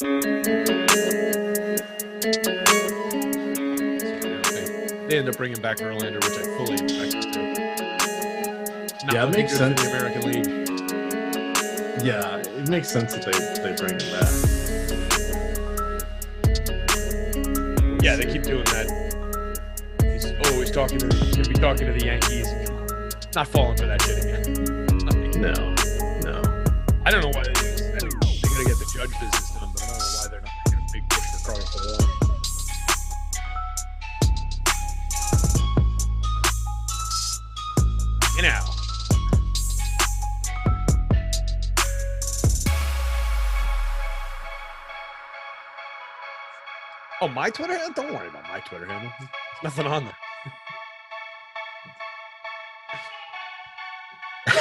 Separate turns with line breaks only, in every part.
They end up bringing back Verlander, which I fully expected to.
Yeah, it makes sense.
For the American League.
Yeah, it makes sense that they bring him
back. Yeah, they keep doing that. He's always going to be talking to the Yankees. Not falling for that shit again.
No.
I don't know why they got to get the Judge business done, but I don't know why they're not making a big push for Carlos Correa. You know. Oh, my Twitter handle? Don't worry about my Twitter handle. There's nothing on there.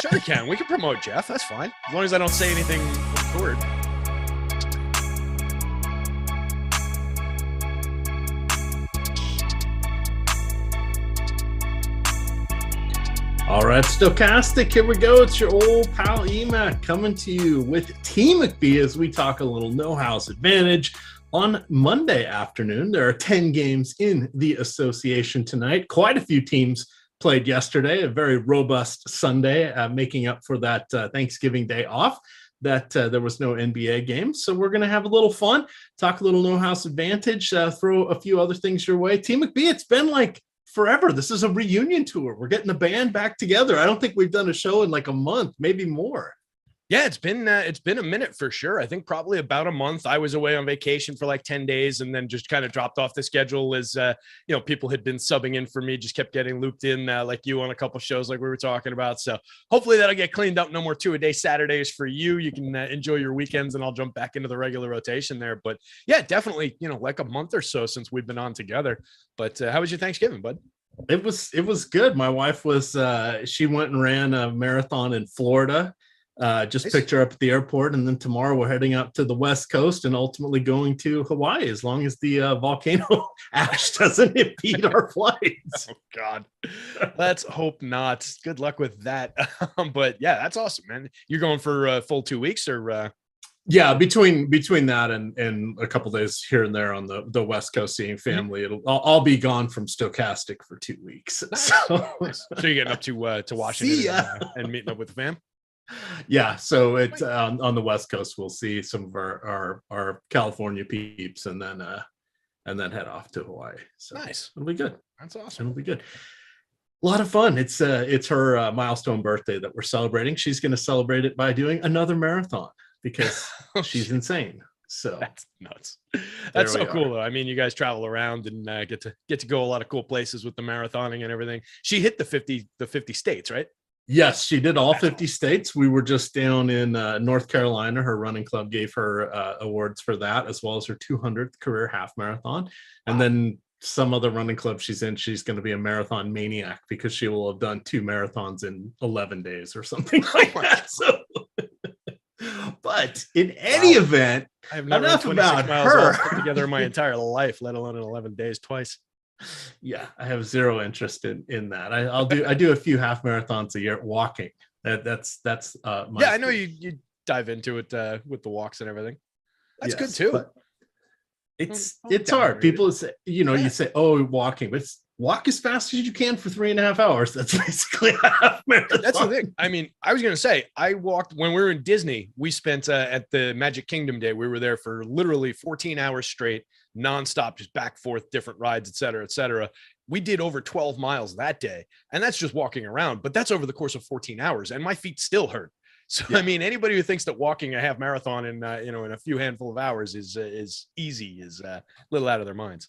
Sure we can. We can promote Jeff. That's fine. As long as I don't say anything untoward.
All right, Stokastic, here we go. It's your old pal EMac coming to you with Team McBee as we talk a little no-house advantage. On Monday afternoon, there are 10 games in the association tonight. Quite a few teams played yesterday, a very robust Sunday, making up for that Thanksgiving Day off that there was no NBA games. So we're going to have a little fun, talk a little no-house advantage, throw a few other things your way. Team McBee, it's been like forever. This is a reunion tour. We're getting the band back together. I don't think we've done a show in like a month, maybe more.
Yeah, it's been a minute for sure. I think probably about a month. I was away on vacation for like 10 days and then just kind of dropped off the schedule as, people had been subbing in for me, just kept getting looped in like you on a couple shows like we were talking about. So hopefully that'll get cleaned up. No more 2-a-day Saturdays for you. You can enjoy your weekends and I'll jump back into the regular rotation there. But yeah, definitely, like a month or so since we've been on together. But how was your Thanksgiving, bud?
It was good. My wife was, she went and ran a marathon in Florida. Just nice. Picked her up at the airport, and then tomorrow we're heading up to the West Coast and ultimately going to Hawaii as long as the volcano ash doesn't impede our flights.
Oh, God. Let's hope not. Good luck with that. But, yeah, that's awesome, man. You're going for a full 2 weeks or
Yeah, between that and a couple days here and there on the West Coast seeing family, I'll be gone from Stokastic for 2 weeks.
Nice. So you're getting up to Washington and meeting up with the fam?
Yeah, so it's on the West Coast. We'll see some of our California peeps, and then head off to Hawaii. So
nice,
it'll be good.
That's awesome.
It'll be good. A lot of fun. It's her milestone birthday that we're celebrating. She's going to celebrate it by doing another marathon because she's insane. So
that's nuts. That's so cool, though. I mean, you guys travel around and get to go a lot of cool places with the marathoning and everything. She hit the 50 states, right?
Yes, she did all 50 states. We were just down in North Carolina. Her running club gave her awards for that, as well as her 200th career half marathon. And then some other running club she's in, she's going to be a marathon maniac because she will have done 2 marathons in 11 days or something like that. So, but in any event,
I have never enough about her put together my entire life, let alone in 11 days twice.
Yeah, I have zero interest in that. I do a few half marathons a year walking. That's my
I know you dive into it with the walks and everything. That's good too.
It's hard. People say, you say, oh, walking, but walk as fast as you can for 3.5 hours. That's basically a half marathon.
That's the thing. I mean, I was going to say, I walked when we were in Disney. We spent at the Magic Kingdom Day. We were there for literally 14 hours straight, nonstop, just back, forth, different rides, et cetera, et cetera. We did over 12 miles that day. And that's just walking around, but that's over the course of 14 hours. And my feet still hurt. So, yeah. I mean, anybody who thinks that walking a half marathon in a few handful of hours is easy is a little out of their minds.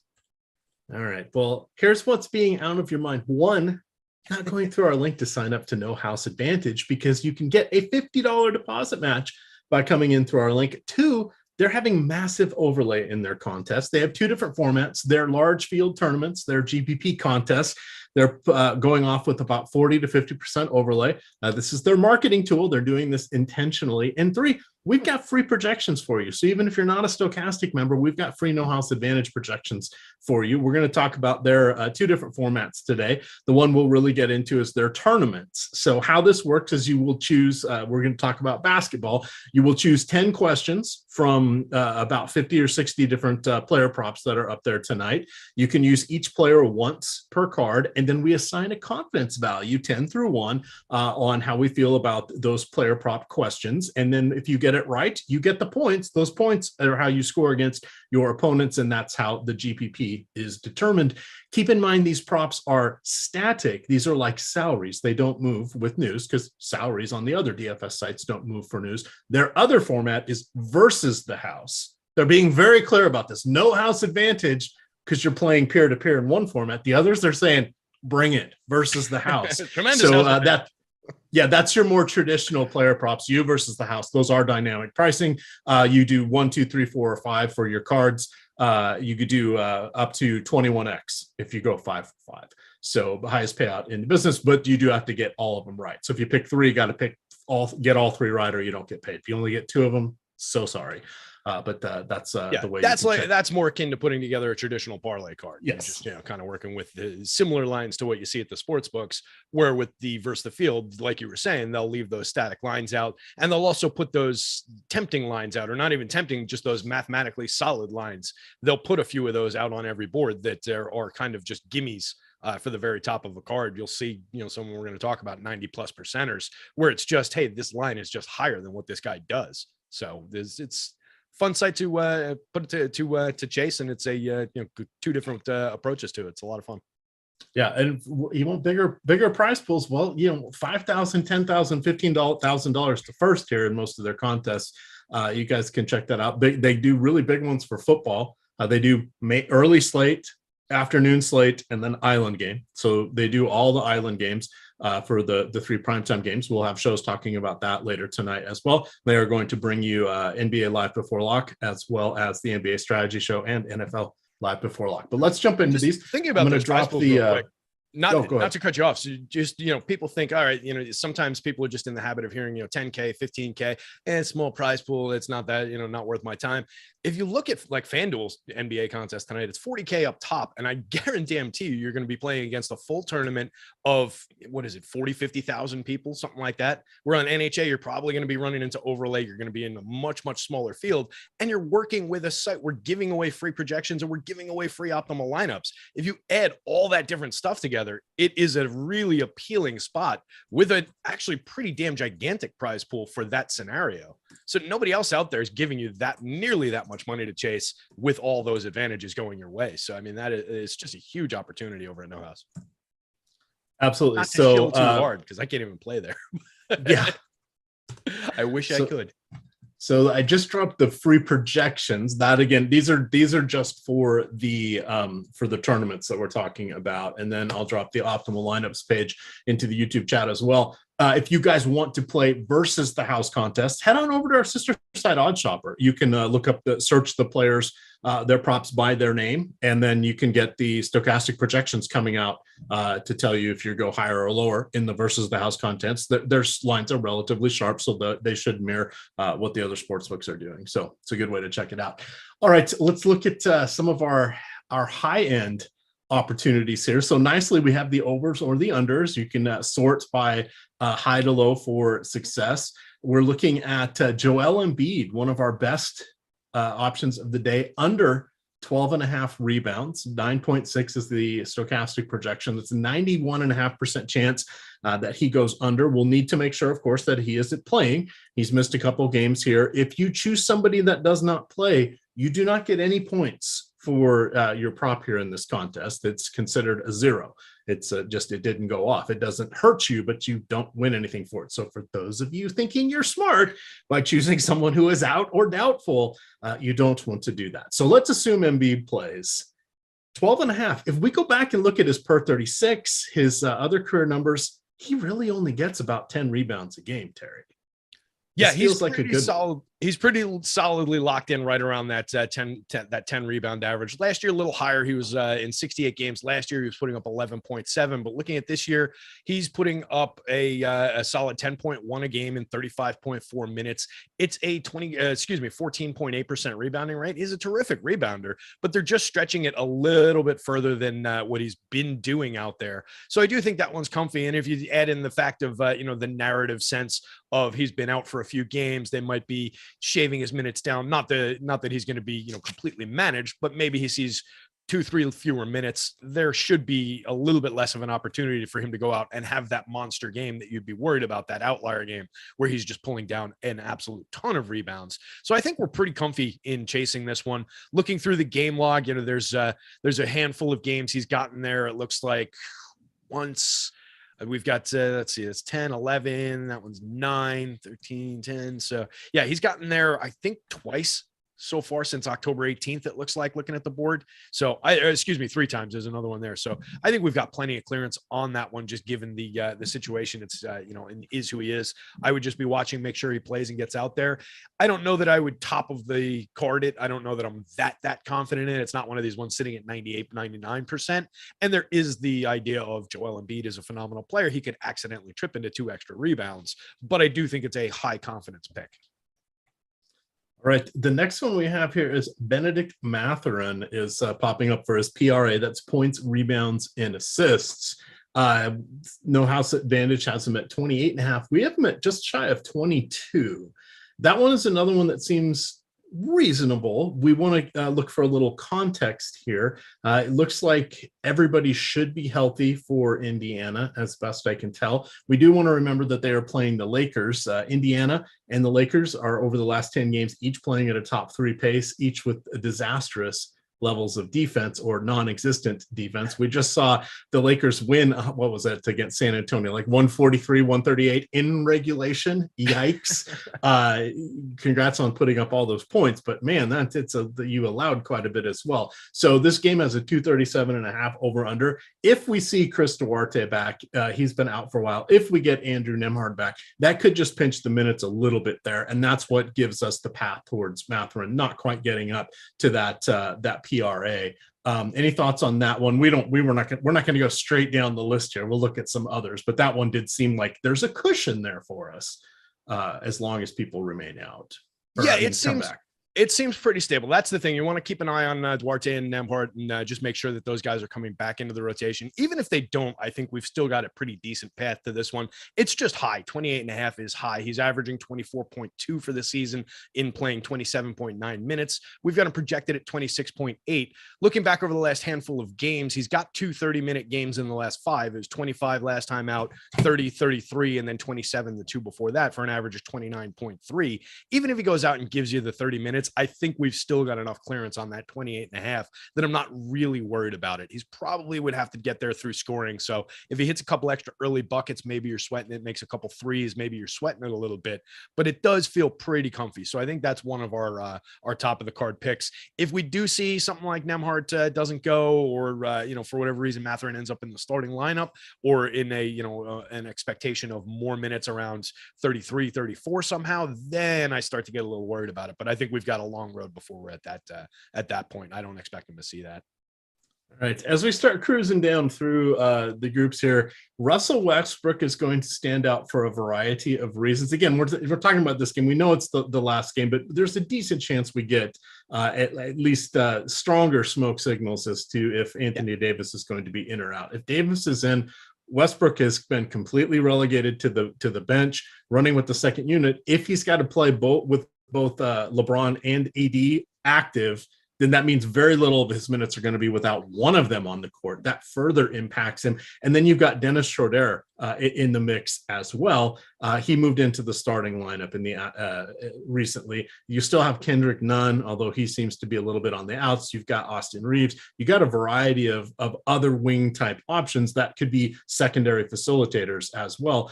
All right. Well, here's what's being out of your mind. One, not going through our link to sign up to No House Advantage because you can get a $50 deposit match by coming in through our link. 2, they're having massive overlay in their contest. They have 2 different formats. They're large field tournaments, they're GPP contests. They're going off with about 40 to 50% overlay. This is their marketing tool. They're doing this intentionally. And 3, we've got free projections for you. So even if you're not a Stokastic member, we've got free No House Advantage projections for you. We're going to talk about their 2 different formats today. The one we'll really get into is their tournaments. So how this works is you will choose, we're going to talk about basketball. You will choose 10 questions from about 50 or 60 different player props that are up there tonight. You can use each player once per card, and then we assign a confidence value 10 through 1 on how we feel about those player prop questions. And then if you get it right, you get the points. Those points are how you score against your opponents, and that's how the GPP is determined. Keep in mind, these props are static. These are like salaries. They don't move with news because salaries on the other DFS sites don't move for news. Their other format is versus the house. They're being very clear about this. No house advantage because you're playing peer-to-peer in one format. The others, they're saying, bring it versus the house.
Tremendous.
So that's your more traditional player props. You versus the house. Those are dynamic pricing. You do 1, 2, 3, 4, or 5 for your cards. You could do up to 21x if you go 5 for 5. So the highest payout in the business, but you do have to get all of them right. So if you pick 3, you got to get all 3 right, or you don't get paid. If you only get 2 of them, so sorry. But that's the way.
That's more akin to putting together a traditional parlay card.
Yes,
just kind of working with the similar lines to what you see at the sports books, where with the versus the field, like you were saying, they'll leave those static lines out, and they'll also put those tempting lines out, or not even tempting, just those mathematically solid lines. They'll put a few of those out on every board that are kind of just gimmies. For the very top of a card, you'll see, someone we're going to talk about 90+ percenters, where it's just, hey, this line is just higher than what this guy does. So it's fun site to put it to chase, and it's a 2 different approaches to it. It's a lot of fun.
Yeah, and you want bigger prize pools? Well, $5,000, $10,000, $15,000 to first here in most of their contests. You guys can check that out. They do really big ones for football. They do early slate, afternoon slate, and then island game. So they do all the island games for the 3 primetime games. We'll have shows talking about that later tonight as well. They are going to bring you NBA Live Before Lock, as well as the NBA Strategy Show and NFL Live Before Lock. But let's jump into these.
Thinking about those drop the not to cut you off. So just, people think, all right, sometimes people are just in the habit of hearing, 10K, 15K, and small prize pool. It's not that, not worth my time. If you look at like FanDuel's NBA contest tonight, it's 40K up top. And I guarantee you're going to be playing against a full tournament of, 50,000 people, something like that. Where on NHA, you're probably going to be running into overlay. You're going to be in a much, much smaller field. And you're working with a site. We're giving away free projections, and we're giving away free optimal lineups. If you add all that different stuff together, it is a really appealing spot with an actually pretty damn gigantic prize pool for that scenario. So nobody else out there is giving you nearly that much money to chase with all those advantages going your way. So, I mean, that is just a huge opportunity over at No House.
Absolutely.
Not to shill too hard, because I can't even play there.
Yeah.
I wish I could.
So I just dropped the free projections. That again, these are just for the tournaments that we're talking about, and then I'll drop the optimal lineups page into the YouTube chat as well. If you guys want to play versus the house contest, head on over to our sister site, OddsShopper. You can search the players, their props by their name, and then you can get the Stokastic projections coming out to tell you if you go higher or lower in the versus the house contests. Their lines are relatively sharp, so they should mirror what the other sportsbooks are doing. So it's a good way to check it out. All right, let's look at some of our high end opportunities here. So nicely, we have the overs or the unders. You can sort by high to low for success. We're looking at Joel Embiid, one of our best options of the day, under 12.5 rebounds. 9.6 is the Stokastic projection. That's a 91.5% chance that he goes under. We'll need to make sure, of course, that he isn't playing. He's missed a couple games here. If you choose somebody that does not play, you do not get any points for your prop here in this contest. It's considered a 0. It's just, it didn't go off. It doesn't hurt you, but you don't win anything for it. So for those of you thinking you're smart by choosing someone who is out or doubtful, you don't want to do that. So let's assume Embiid plays 12.5. If we go back and look at his per 36, his other career numbers, he really only gets about 10 rebounds a game, Terry.
Yeah, he's like a good solid. He's pretty solidly locked in right around that 10 rebound average. Last year, a little higher. He was in 68 games. Last year, he was putting up 11.7. But looking at this year, he's putting up a solid 10.1 a game in 35.4 minutes. It's a 14.8% rebounding rate. He's a terrific rebounder, but they're just stretching it a little bit further than what he's been doing out there. So I do think that one's comfy. And if you add in the fact of the narrative sense of he's been out for a few games, they might be shaving his minutes down. Not that he's going to be completely managed, but maybe he sees 2-3 fewer minutes. There should be a little bit less of an opportunity for him to go out and have that monster game that you'd be worried about, that outlier game where he's just pulling down an absolute ton of rebounds. So I think we're pretty comfy in chasing this one. Looking through the game log, there's a handful of games he's gotten there. It looks like once. We've got, let's see, it's 10, 11. That one's 9, 13, 10. So, yeah, he's gotten there, I think, twice so far since October 18th, it looks like, looking at the board. So, 3 times. There's another one there. So, I think we've got plenty of clearance on that one, just given the situation. It's, and is who he is. I would just be watching, make sure he plays and gets out there. I don't know that I would top of the card it. I don't know that I'm that confident in it. It's not one of these ones sitting at 98, 99%. And there is the idea of Joel Embiid is a phenomenal player. He could accidentally trip into 2 extra rebounds, but I do think it's a high confidence pick.
All right, the next one we have here is Bennedict Mathurin is popping up for his PRA. That's points, rebounds, and assists. No house advantage has him at 28.5. We have him at just shy of 22. That one is another one that seems reasonable. We want to look for a little context here. It looks like everybody should be healthy for Indiana, as best I can tell. We do want to remember that they are playing the Lakers. Indiana and the Lakers are, over the last 10 games, each playing at a top 3 pace, each with a disastrous levels of defense or non-existent defense. We just saw the Lakers win, what was that, against San Antonio, like 143-138 in regulation. Yikes. Congrats on putting up all those points, but man, you allowed quite a bit as well. So this game has a 237.5 over under. If we see Chris Duarte back, he's been out for a while. If we get Andrew Nembhard back, that could just pinch the minutes a little bit there. And that's what gives us the path towards Mathurin not quite getting up to that PRA. Any thoughts on that one? We're not going to go straight down the list here. We'll look at some others, but that one did seem like there's a cushion there for us as long as people remain out.
Yeah, it seems pretty stable. That's the thing. You want to keep an eye on Duarte and Nembhard and just make sure that those guys are coming back into the rotation. Even if they don't, I think we've still got a pretty decent path to this one. It's just high. 28.5 is high. He's averaging 24.2 for the season in playing 27.9 minutes. We've got him projected at 26.8. Looking back over the last handful of games, he's got 2 30-minute games in the last 5. It was 25 last time out, 30, 33, and then 27 the 2 before that for an average of 29.3. Even if he goes out and gives you the 30 minutes, I think we've still got enough clearance on that 28.5 that I'm not really worried about it. He's probably would have to get there through scoring. So if he hits a couple extra early buckets, maybe you're sweating it, makes a couple threes, maybe you're sweating it a little bit, but it does feel pretty comfy. So I think that's one of our top of the card picks. If we do see something like Nembhard doesn't go, or for whatever reason Mathurin ends up in the starting lineup, or in an expectation of more minutes around 33, 34 somehow, then I start to get a little worried about it. But I think we've got a long road before we're at that point. I don't expect him to see that.
All right, as we start cruising down through the groups here, Russell Westbrook is going to stand out for a variety of reasons. Again, we're talking about this game. We know it's the last game, but there's a decent chance we get at least stronger smoke signals as to if Anthony Davis is going to be in or out. If Davis is in, Westbrook has been completely relegated to the bench, running with the second unit. If he's got to play both LeBron and AD active, then that means very little of his minutes are going to be without one of them on the court. That further impacts him. And then you've got Dennis Schroeder in the mix as well. He moved into the starting lineup recently. You still have Kendrick Nunn, although he seems to be a little bit on the outs. You've got Austin Reeves. You got a variety of other wing type options that could be secondary facilitators as well.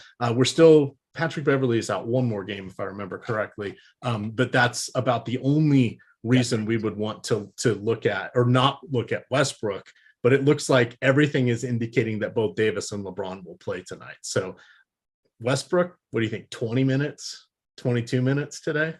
Patrick Beverley is out one more game, if I remember correctly. But that's about the only reason we would want to look at or not look at Westbrook. But it looks like everything is indicating that both Davis and LeBron will play tonight. So Westbrook, what do you think? 20 minutes, 22 minutes today?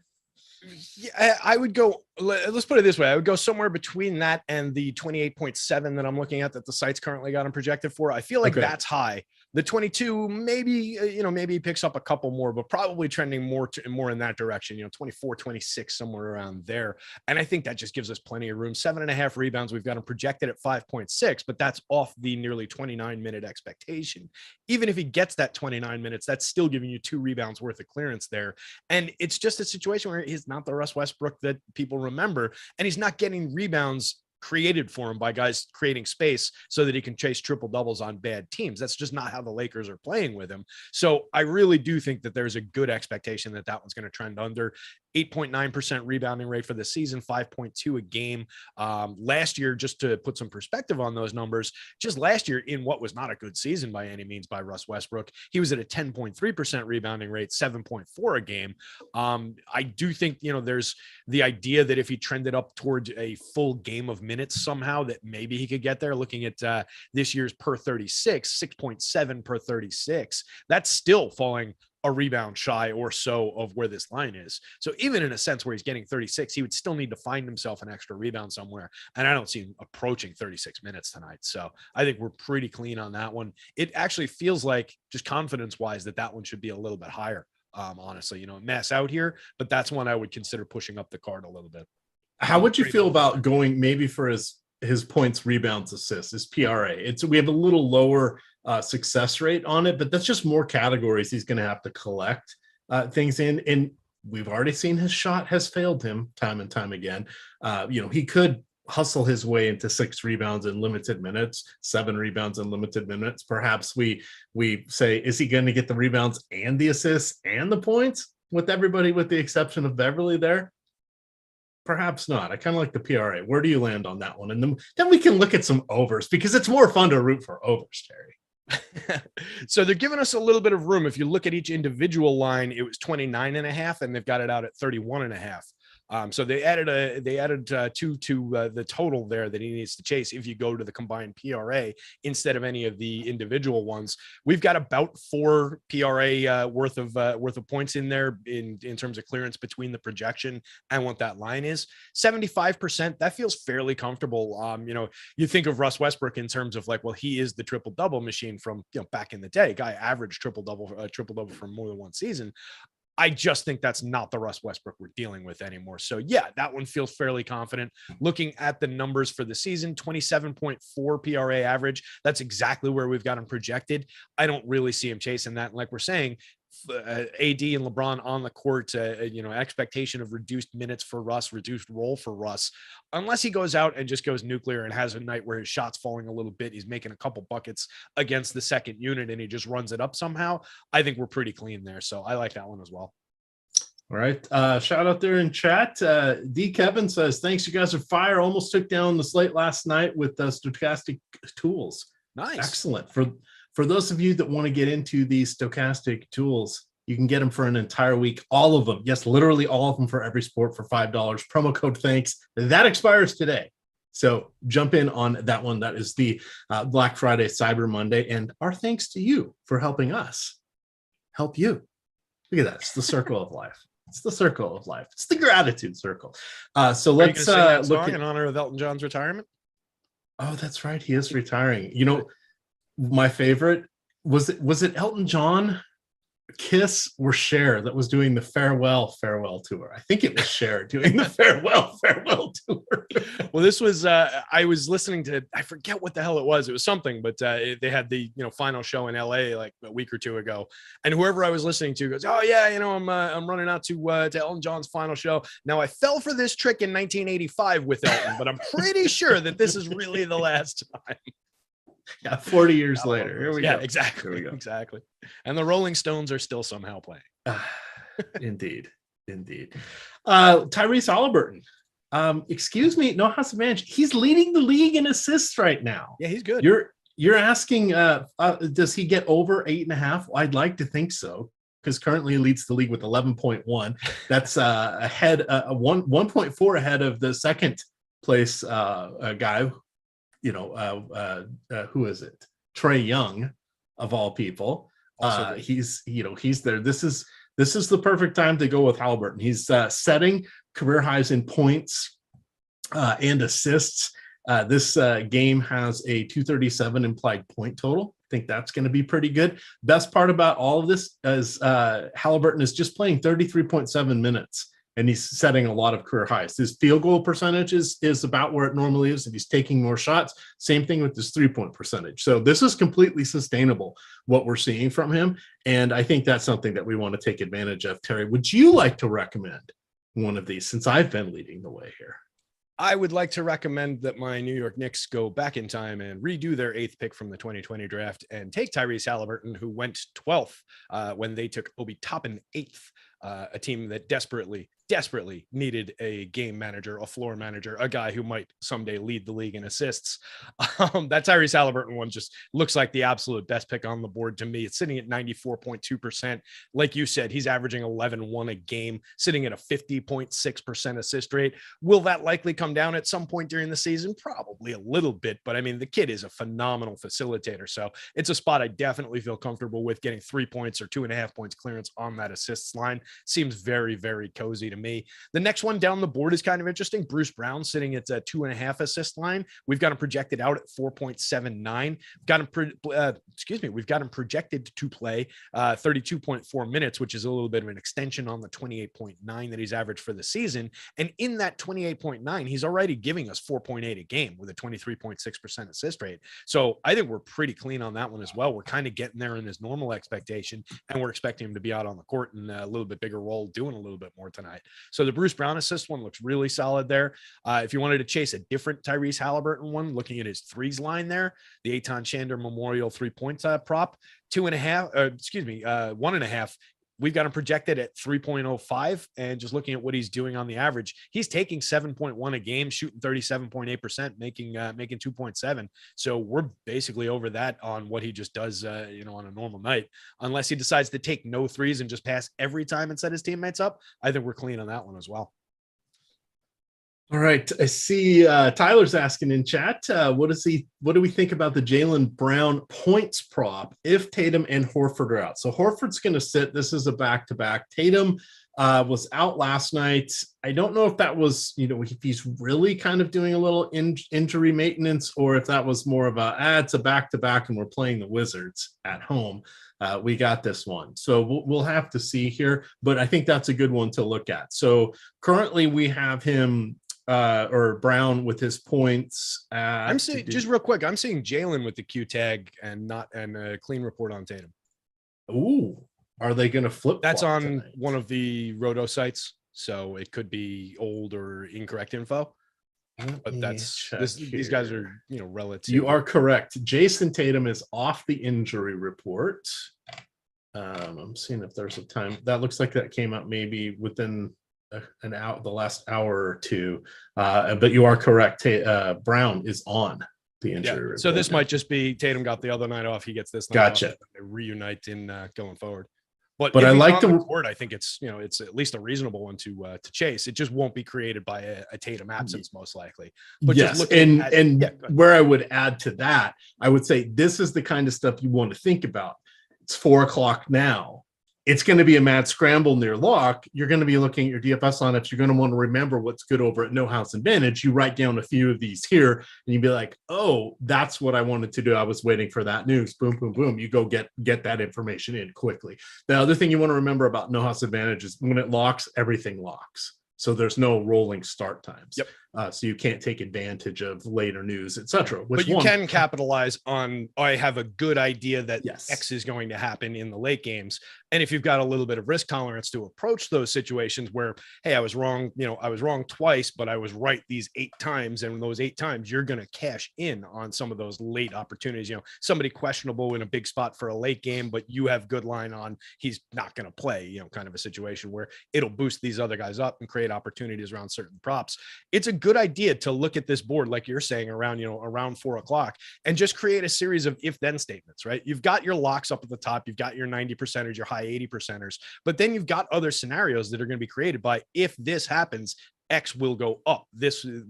Yeah, I would go, let's put it this way. I would go somewhere between that and the 28.7 that I'm looking at that the site's currently got him projected for. I feel like that's high. The 22, maybe, maybe he picks up a couple more, but probably trending more in that direction, 24, 26, somewhere around there. And I think that just gives us plenty of room. 7.5 rebounds. We've got him projected at 5.6, but that's off the nearly 29-minute expectation. Even if he gets that 29 minutes, that's still giving you 2 rebounds worth of clearance there. And it's just a situation where he's not the Russ Westbrook that people remember, and he's not getting rebounds created for him by guys creating space so that he can chase triple doubles on bad teams. That's just not how the Lakers are playing with him. So I really do think that there's a good expectation that that one's going to trend under. 8.9% rebounding rate for the season, 5.2 a game. Last year, just to put some perspective on those numbers, just last year in what was not a good season by any means by Russ Westbrook, he was at a 10.3% rebounding rate, 7.4 a game. I do think, there's the idea that if he trended up towards a full game of minutes somehow, that maybe he could get there. Looking at this year's per 36, 6.7 per 36, that's still falling a rebound shy or so of where this line is. So even in a sense where he's getting 36, he would still need to find himself an extra rebound somewhere. And I don't see him approaching 36 minutes tonight. So I think we're pretty clean on that one. It actually feels like, just confidence wise, that one should be a little bit higher. Honestly, mess out here, but that's one I would consider pushing up the card a little bit.
How would you feel about going maybe for his points, rebounds, assists, his PRA? We have a little lower success rate on it, but that's just more categories he's going to have to collect things in. And we've already seen his shot has failed him time and time again. He could hustle his way into 6 rebounds in limited minutes, 7 rebounds in limited minutes. Perhaps we say, is he going to get the rebounds and the assists and the points with everybody with the exception of Beverly there? Perhaps not. I kind of like the PRA. Where do you land on that one? And then we can look at some overs, because it's more fun to root for overs, Terry.
So they're giving us a little bit of room. If you look at each individual line, it was 29.5, and they've got it out at 31.5. So they added 2 to the total there that he needs to chase if you go to the combined PRA instead of any of the individual ones. We've got about 4 PRA worth of points in there in terms of clearance between the projection and what that line is. 75%, that feels fairly comfortable. You think of Russ Westbrook in terms of like, well, he is the triple double machine from back in the day. Guy averaged triple double for more than one season. I just think that's not the Russ Westbrook we're dealing with anymore. So yeah, that one feels fairly confident. Looking at the numbers for the season, 27.4 PRA average. That's exactly where we've got him projected. I don't really see him chasing that. And like we're saying, AD and LeBron on the court, expectation of reduced minutes for Russ, reduced role for Russ, unless he goes out and just goes nuclear and has a night where his shot's falling a little bit, he's making a couple buckets against the second unit and he just runs it up somehow. I think we're pretty clean there. So I like that one as well.
All right. Shout out there in chat. D. Kevin says, thanks, you guys are fire. Almost took down the slate last night with Stokastic tools.
Nice.
Excellent. For those of you that want to get into these Stokastic tools, you can get them for an entire week. All of them. Yes, literally all of them for every sport for $5. Promo code thanks. That expires today. So jump in on that one. That is the Black Friday, Cyber Monday. And our thanks to you for helping us help you. Look at that. It's the circle of life. It's the circle of life. It's the gratitude circle. So let's
look in honor of Elton John's retirement.
Oh, that's right. He is retiring. My favorite was it Elton John, Kiss, or Cher that was doing the farewell tour? I think it was Cher doing the farewell tour.
Well, this was I was listening to, I forget what the hell it was. It was something, but they had the final show in LA like a week or two ago, and whoever I was listening to goes, "Oh yeah, I'm running out to Elton John's final show." Now I fell for this trick in 1985 with Elton, but I'm pretty sure that this is really the last time.
Yeah, 40 years later. Here we go.
Yeah, exactly. Here we go. Exactly. And the Rolling Stones are still somehow playing.
Indeed. Tyrese Haliburton. Excuse me, no house advantage. He's leading the league in assists right now.
Yeah, he's good.
You're asking, does he get over 8.5? I'd like to think so, because currently he leads the league with 11.1. That's ahead, 1.4 ahead of the second place guy. Who is it? Trae Young, of all people. He's there. This This is the perfect time to go with Haliburton. He's setting career highs in points and assists. This game has a 237 implied point total. I think that's going to be pretty good. Best part about all of this is Haliburton is just playing 33.7 minutes, and he's setting a lot of career highs. His field goal percentage is about where it normally is, and he's taking more shots. Same thing with his three-point percentage. So this is completely sustainable, what we're seeing from him, and I think that's something that we want to take advantage of. Terry, would you like to recommend one of these, since I've been leading the way here?
I would like to recommend that my New York Knicks go back in time and redo their 8th pick from the 2020 draft and take Tyrese Haliburton, who went 12th when they took Obi Toppin 8th, a team that desperately needed a game manager, a floor manager, a guy who might someday lead the league in assists. That Tyrese Haliburton one just looks like the absolute best pick on the board to me. It's sitting at 94.2%. Like you said, he's averaging 11-1 a game, sitting at a 50.6% assist rate. Will that likely come down at some point during the season? Probably a little bit, but I mean, the kid is a phenomenal facilitator. So it's a spot I definitely feel comfortable with. Getting 3 points or 2.5 points clearance on that assists line seems very, very cozy to me. The next one down the board is kind of interesting. Bruce Brown sitting at a 2.5 assist line. We've got him projected out at 4.79. We've got him projected to play 32.4 minutes, which is a little bit of an extension on the 28.9 that he's averaged for the season. And in that 28.9, he's already giving us 4.8 a game with a 23.6% assist rate. So I think we're pretty clean on that one as well. We're kind of getting there in his normal expectation, and we're expecting him to be out on the court in a little bit bigger role, doing a little bit more tonight. So the Bruce Brown assist one looks really solid there. If you wanted to chase a different Tyrese Haliburton one, looking at his threes line there, the Eitan Shander Memorial 3-point prop, 1.5. We've got him projected at 3.05, and just looking at what he's doing on the average, he's taking 7.1 a game, shooting 37.8%, making 2.7. So we're basically over that on what he just does, on a normal night, unless he decides to take no threes and just pass every time and set his teammates up. I think we're clean on that one as well.
All right. I see Tyler's asking in chat, what do we think about the Jaylen Brown points prop if Tatum and Horford are out? So Horford's going to sit. This is a back-to-back. Tatum was out last night. I don't know if that was, if he's really kind of doing a little injury maintenance, or if that was more of it's a back-to-back and we're playing the Wizards at home. We got this one. So we'll have to see here, but I think that's a good one to look at. So currently we have him or Brown with his points.
I'm seeing just real quick. I'm seeing Jaylen with the Q tag and a clean report on Tatum.
Ooh, are they going to flip?
That's on tonight? One of the Roto sites, so it could be old or incorrect info. But these guys are relative.
You are correct. Jayson Tatum is off the injury report. I'm seeing if there's a time that looks like that came out maybe within the last hour or two, but you are correct. Brown is on the injury report.
So this might just be Tatum got the other night off. He gets this night
gotcha.
Off. They reunite in going forward. But
I like the
report. I think it's it's at least a reasonable one to chase. It just won't be created by a Tatum absence most likely. But
yes, where I would add to that, I would say this is the kind of stuff you want to think about. It's 4:00 now. It's going to be a mad scramble near lock. You're going to be looking at your DFS lineups. You're going to want to remember what's good over at No House Advantage. You write down a few of these here, and you'd be like, oh, that's what I wanted to do. I was waiting for that news. Boom, boom, boom. You go get that information in quickly. The other thing you want to remember about No House Advantage is when it locks, everything locks. So there's no rolling start times.
Yep.
So you can't take advantage of later news, etc.
But you can capitalize on, I have a good idea that
yes.
X is going to happen in the late games. And if you've got a little bit of risk tolerance to approach those situations where, hey, I was wrong, I was wrong twice, but I was right these 8 times. And those 8 times, you're going to cash in on some of those late opportunities. Somebody questionable in a big spot for a late game, but you have good line on, he's not going to play, kind of a situation where it'll boost these other guys up and create opportunities around certain props. It's a good idea to look at this board, like you're saying, around 4:00 and just create a series of if-then statements, right? You've got your locks up at the top. You've got your 90%ers, your high 80%ers, but then you've got other scenarios that are going to be created by, if this happens, X will go up.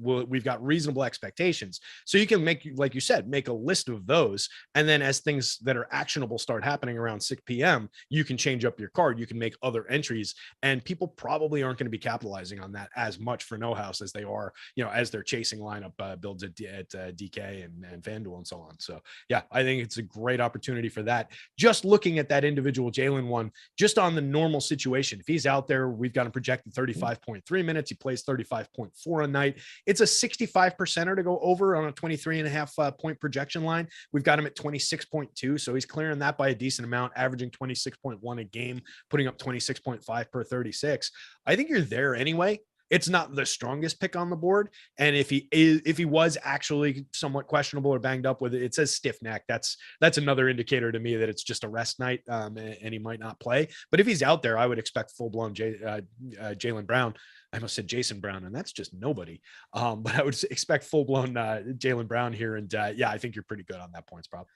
We've got reasonable expectations. So you can make, like you said, make a list of those. And then as things that are actionable start happening around 6 p.m., you can change up your card. You can make other entries, and people probably aren't going to be capitalizing on that as much for No House as they are, as they're chasing lineup builds at DK and FanDuel and so on. So yeah, I think it's a great opportunity for that. Just looking at that individual Jaylen one, just on the normal situation, if he's out there, we've got him projected 35.3 minutes. He plays 35.4 a night. It's a 65%er to go over on a 23.5 point projection line. We've got him at 26.2. So he's clearing that by a decent amount, averaging 26.1 a game, putting up 26.5 per 36. I think you're there anyway. It's not the strongest pick on the board. And if he was actually somewhat questionable or banged up with it, it says stiff neck. That's another indicator to me that it's just a rest night, and he might not play. But if he's out there, I would expect full blown Jaylen Brown. I almost said Jason Brown, and that's just nobody. But I would expect full blown Jaylen Brown here. And yeah, I think you're pretty good on that points prop.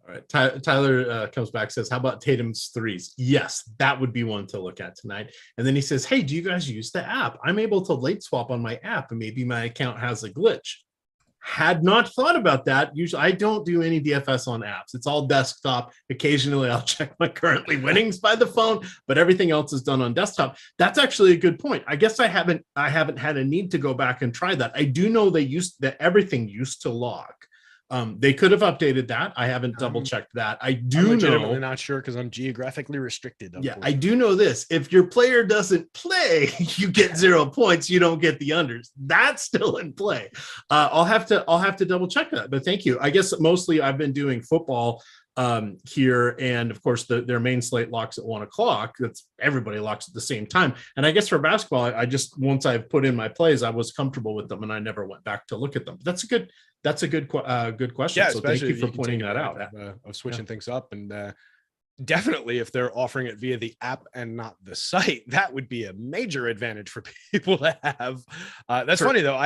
All right. Tyler comes back, says, how about Tatum's threes? Yes, that would be one to look at tonight. And then he says, hey, do you guys use the app? I'm able to late swap on my app, and maybe my account has a glitch. Had not thought about that. Usually I don't do any DFS on apps. It's all desktop. Occasionally I'll check my currently winnings by the phone, but everything else is done on desktop. That's actually a good point. I guess I haven't had a need to go back and try that. I do know everything used to log. They could have updated that. I haven't double checked that. I'm
legitimately not sure because I'm geographically restricted.
Yeah, I do know this. If your player doesn't play, you get 0 points. You don't get the unders. That's still in play. I'll have to double check that. But thank you. I guess mostly I've been doing football here, and of course their main slate locks at 1:00. That's everybody locks at the same time. And I guess for basketball, I just once I've put in my plays, I was comfortable with them, and I never went back to look at them. That's a good question.
Yeah,
so thank you for pointing that out.
Of switching things up, and definitely if they're offering it via the app and not the site, that would be a major advantage for people to have. That's funny though.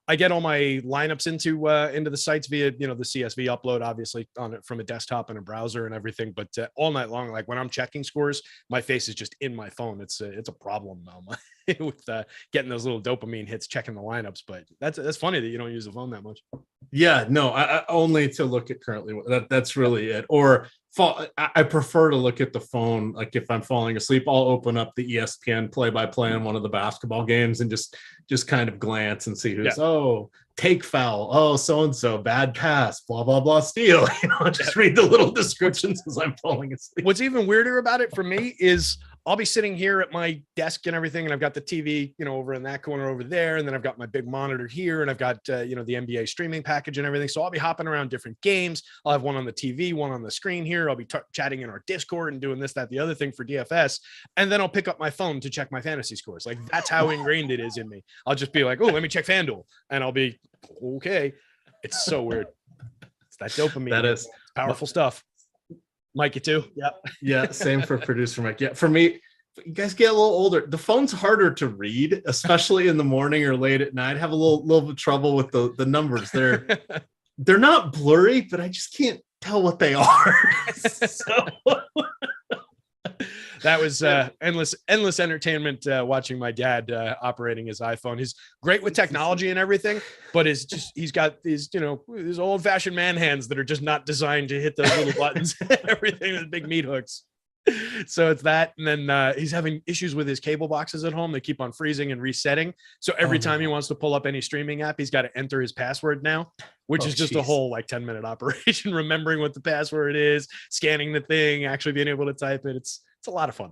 I get all my lineups into the sites via, the CSV upload, obviously on it from a desktop and a browser and everything. But all night long, like when I'm checking scores, my face is just in my phone. It's a problem with getting those little dopamine hits, checking the lineups. But that's funny that you don't use the phone that much.
Yeah, no, I only to look at currently. That's really it. Or I prefer to look at the phone. Like if I'm falling asleep, I'll open up the ESPN play-by-play on one of the basketball games and just kind of glance and see who's take foul. Oh, so-and-so, bad pass, blah, blah, blah, steal. Just read the little descriptions as I'm falling asleep.
What's even weirder about it for me is I'll be sitting here at my desk and everything, and I've got the TV, over in that corner over there, and then I've got my big monitor here, and I've got, the NBA streaming package and everything. So I'll be hopping around different games. I'll have one on the TV, one on the screen here. I'll be chatting in our Discord and doing this, that, the other thing for DFS, and then I'll pick up my phone to check my fantasy scores. Like that's how ingrained it is in me. I'll just be like, oh, let me check FanDuel, and I'll be okay. It's so weird. It's that dopamine.
That is
powerful stuff. Mike, you too?
Yeah. Same for producer Mike. Yeah. For me, you guys get a little older. The phone's harder to read, especially in the morning or late at night. I have a little bit of trouble with the numbers. They're not blurry, but I just can't tell what they are. So
that was endless entertainment watching my dad operating his iPhone. He's great with technology and everything, but he's got these these old fashioned man hands that are just not designed to hit those little buttons and everything with big meat hooks. So it's that, and then he's having issues with his cable boxes at home. They keep on freezing and resetting. So every time he wants to pull up any streaming app, he's got to enter his password now, which is just a whole 10-minute operation, remembering what the password is, scanning the thing, actually being able to type it. It's a lot of fun.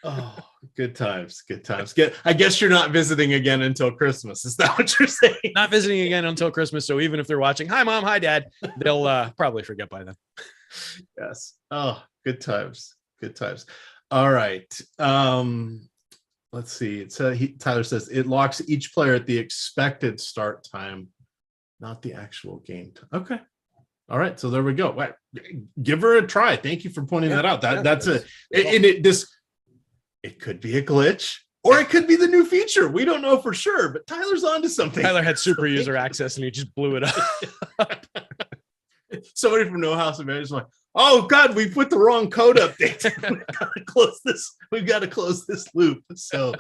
Oh, good times. I guess you're not visiting again until Christmas. Is that what you're saying?
Not visiting again until Christmas. So even if they're watching, hi mom, hi dad, they'll probably forget by then.
Yes. Oh, good times. All right. Let's see. Tyler says it locks each player at the expected start time, not the actual game time. Okay. All right. So there we go. Give her a try. Thank you for pointing that out. That's it. It could be a glitch, or it could be the new feature. We don't know for sure, but Tyler's onto something.
Tyler had super user access and he just blew it up.
Somebody from No House Advantage is like, Oh God, we put the wrong code update. We've got to close this loop. So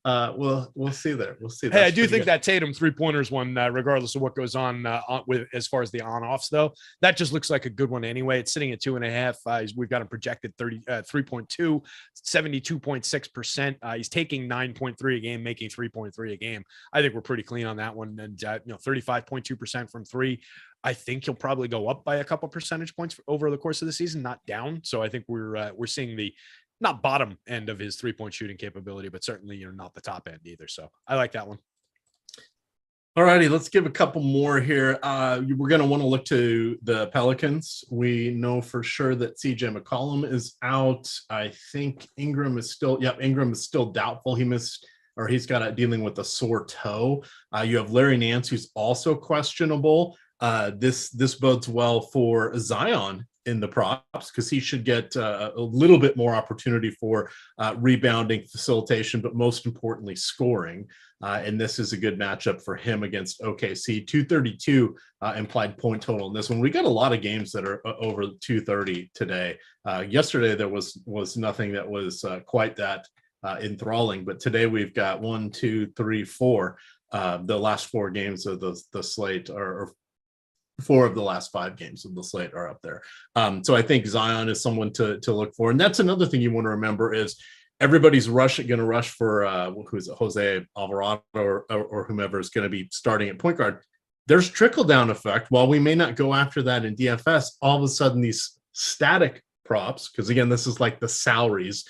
we'll see there. We'll see.
Hey, I do think that Tatum 3-pointers one, regardless of what goes on with as far as the on-offs, though, that just looks like a good one anyway. It's sitting at 2.5. We've got him projected 3.2, 72.6%. He's taking 9.3 a game, making 3.3 a game. I think we're pretty clean on that one. And 35.2% from three. I think he'll probably go up by a couple percentage points over the course of the season, not down. So I think we're seeing the not bottom end of his 3-point shooting capability, but certainly not the top end either. So I like that one.
All righty, let's give a couple more here. We're going to want to look to the Pelicans. We know for sure that CJ McCollum is out. I think Ingram is still doubtful. He's got dealing with a sore toe. You have Larry Nance, who's also questionable. This bodes well for Zion in the props because he should get a little bit more opportunity for rebounding, facilitation, but most importantly, scoring. And this is a good matchup for him against OKC. 232 implied point total in this one. We got a lot of games that are over 230 today. Yesterday there was nothing that was quite that enthralling, but today we've got 1, 2, 3, 4. The last 4 games of the slate are 4 of the last 5 games of the slate are up there. So I think Zion is someone to look for. And that's another thing you want to remember is everybody's going to rush for who's it, Jose Alvarado or whomever is going to be starting at point guard. There's trickle-down effect. While we may not go after that in DFS, all of a sudden these static props, because again, this is like the salaries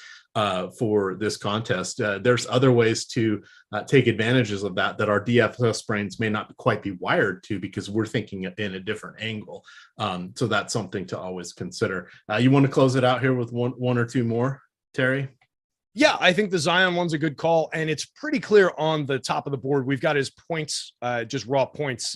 for this contest. There's other ways to take advantages of that our DFS brains may not quite be wired to because we're thinking in a different angle. So that's something to always consider. You want to close it out here with one or two more, Terry?
Yeah, I think the Zion one's a good call, and it's pretty clear on the top of the board. We've got his points, just raw points,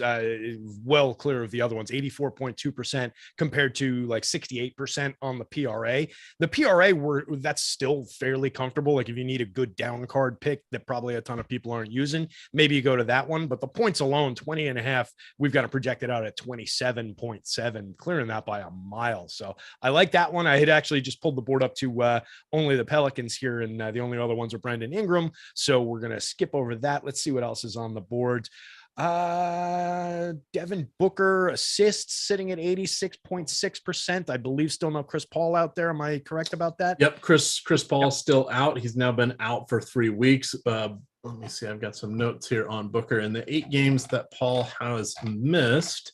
well clear of the other ones, 84.2% compared to like 68% on the PRA. The PRA, that's still fairly comfortable. Like if you need a good down card pick that probably a ton of people aren't using, maybe you go to that one. But the points alone, 20.5, we've got it projected out at 27.7, clearing that by a mile. So I like that one. I had actually just pulled the board up to only the Pelicans here, and the only other ones are Brandon Ingram. So we're going to skip over that. Let's see what else is on the board. Devin Booker assists sitting at 86.6%. I believe still no Chris Paul out there. Am I correct about that?
Yep. Chris Paul's still out. He's now been out for 3 weeks. Let me see. I've got some notes here on Booker and the 8 games that Paul has missed.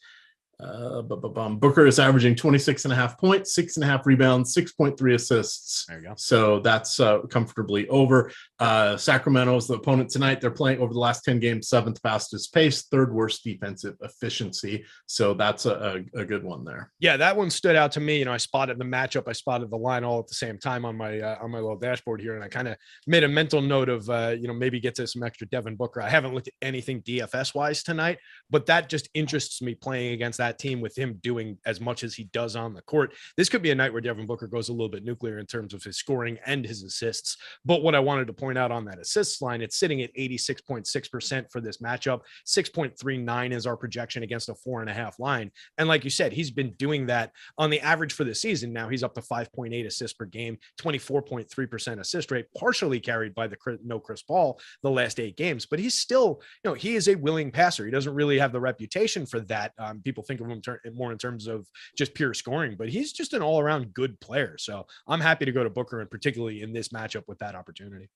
Booker is averaging 26.5 points, 6.5 rebounds, 6.3 assists.
There you go.
So that's comfortably over. Sacramento is the opponent tonight. They're playing over the last 10 games, 7th fastest pace, 3rd worst defensive efficiency. So that's a good one there.
Yeah, that one stood out to me. I spotted the matchup. I spotted the line all at the same time on my little dashboard here, and I kind of made a mental note of maybe get to some extra Devin Booker. I haven't looked at anything DFS wise tonight, but that just interests me playing against that team with him doing as much as he does on the court. This could be a night where Devin Booker goes a little bit nuclear in terms of his scoring and his assists. But what I wanted to point out on that assists line, it's sitting at 86.6% for this matchup. 6.39 is our projection against a 4.5 line. And like you said, he's been doing that on the average for the season. Now he's up to 5.8 assists per game, 24.3% assist rate, partially carried by the no Chris Paul the last 8 games. But he's still, he is a willing passer. He doesn't really have the reputation for that. People think of him more in terms of just pure scoring, but he's just an all-around good player. So I'm happy to go to Booker, and particularly in this matchup with that opportunity.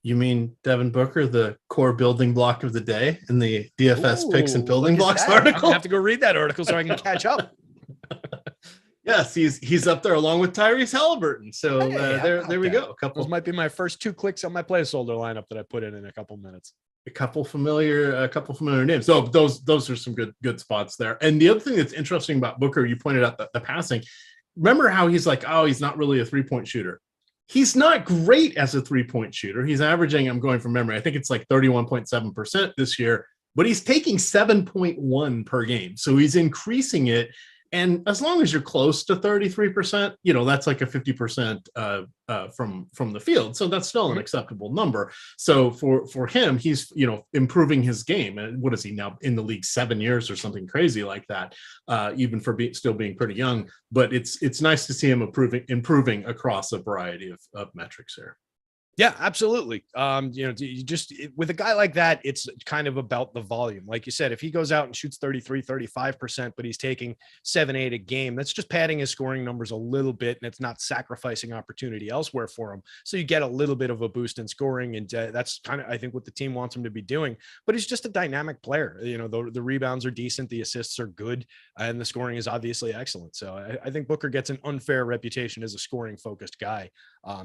You mean Devin Booker, the core building block of the day in the DFS picks and building blocks article?
I'm gonna have to go read that article so I can catch up.
Yes, he's up there along with Tyrese Haliburton. So there we go.
Those might be my first 2 clicks on my placeholder lineup that I put in a couple minutes.
A couple familiar names. So those are some good spots there. And the other thing that's interesting about Booker, you pointed out the passing. Remember how he's like, he's not really a 3-point shooter. He's not great as a 3-point shooter. He's averaging, I'm going from memory, I think it's like 31.7% this year, but he's taking 7.1 per game. So he's increasing it. And as long as you're close to 33%, that's like a 50% from the field. So that's still an acceptable number. So for him, he's, improving his game. And what is he now in the league, 7 years or something crazy like that, even for still being pretty young. But it's nice to see him improving across a variety of metrics here.
Yeah, absolutely. You just with a guy like that, it's kind of about the volume. Like you said, if he goes out and shoots 33, 35%, but he's taking 7-8 a game, that's just padding his scoring numbers a little bit, and it's not sacrificing opportunity elsewhere for him. So you get a little bit of a boost in scoring, and that's kind of, I think, what the team wants him to be doing. But he's just a dynamic player. The rebounds are decent, the assists are good, and the scoring is obviously excellent. So I think Booker gets an unfair reputation as a scoring-focused guy.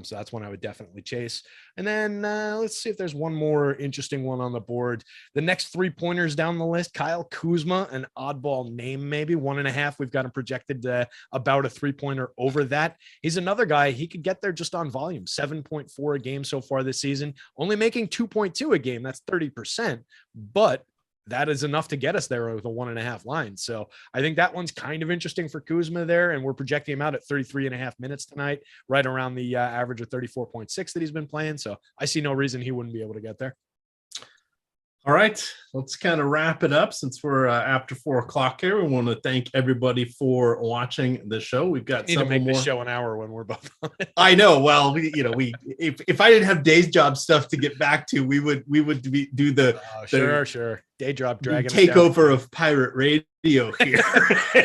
So that's one I would definitely chase. And then let's see if there's one more interesting one on the board. The next 3-pointers down the list, Kyle Kuzma, an oddball name, maybe 1.5. We've got him projected about a 3-pointer over that. He's another guy. He could get there just on volume, 7.4 a game so far this season, only making 2.2 a game. That's 30%, but that is enough to get us there with a 1.5 line. So I think that one's kind of interesting for Kuzma there. And we're projecting him out at 33.5 minutes tonight, right around the average of 34.6 that he's been playing. So I see no reason he wouldn't be able to get there.
All right, let's kind of wrap it up since we're after 4 o'clock here. We want to thank everybody for watching the show. We've got
need to make the show an hour when we're both on it.
I know. Well, if I didn't have day job stuff to get back to, we would do the
sure day job dragon
takeover of pirate radio here.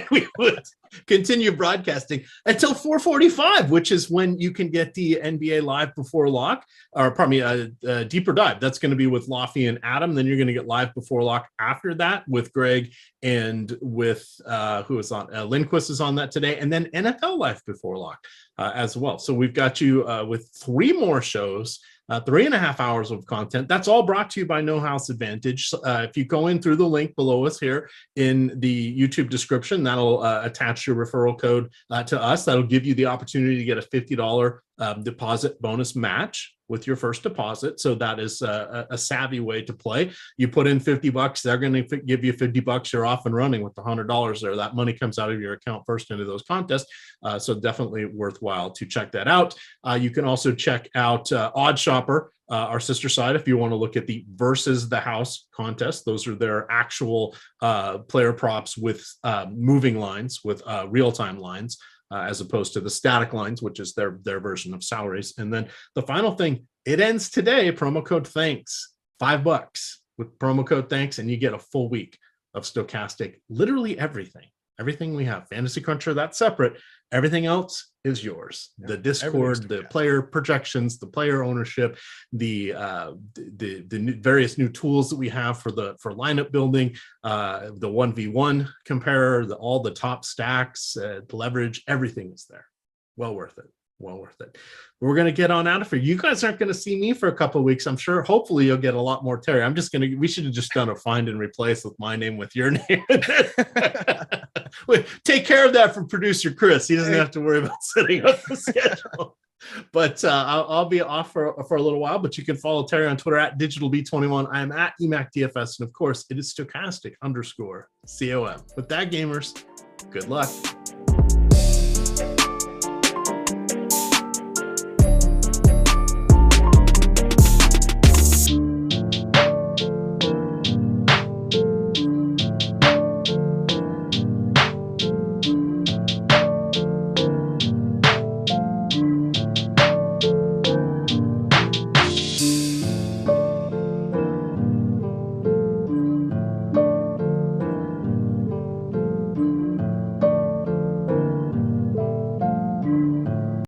We would continue broadcasting until 4:45, which is when you can get the NBA Live Before Lock, or probably a deeper dive. That's going to be with Lofty and Adam. Then you're going to get Live Before Lock after that with Greg and with who is on Lindquist is on that today, and then NFL Live Before Lock as well. So we've got you with 3 more shows. 3.5 hours of content. That's all brought to you by No House Advantage. If you go in through the link below us here in the YouTube description, that'll attach your referral code to us. That'll give you the opportunity to get a $50 deposit bonus match with your first deposit. So that is a savvy way to play. You put in $50, they're going to give you $50. You're off and running with the $100 there. That money comes out of your account first into those contests. So definitely worthwhile to check that out. You can also check out Odd Shopper, our sister site, if you want to look at the Versus the House contest. Those are their actual player props with moving lines, with real-time lines. As opposed to the static lines, which is their version of salaries. And then the final thing, it ends today. Promo code THANKS, $5 with promo code THANKS, and you get a full week of Stokastic. Literally everything we have. Fantasy Cruncher, that's separate. Everything else is yours. Yeah, the Discord, the player projections, the player ownership, the various new tools that we have for lineup building, the 1v1 comparer, all the top stacks, leverage, everything is there. Well worth it. We're going to get on out of here. You guys aren't going to see me for a couple of weeks. I'm sure. Hopefully you'll get a lot more Terry. We should have just done a find and replace with my name with your name. Take care of that from producer Chris. He doesn't have to worry about setting up the schedule. But I'll be off for a little while, but you can follow Terry on Twitter at DigitalB21. I am at EMac DFS. And of course it is Stokastic _COM. With that, gamers, good luck.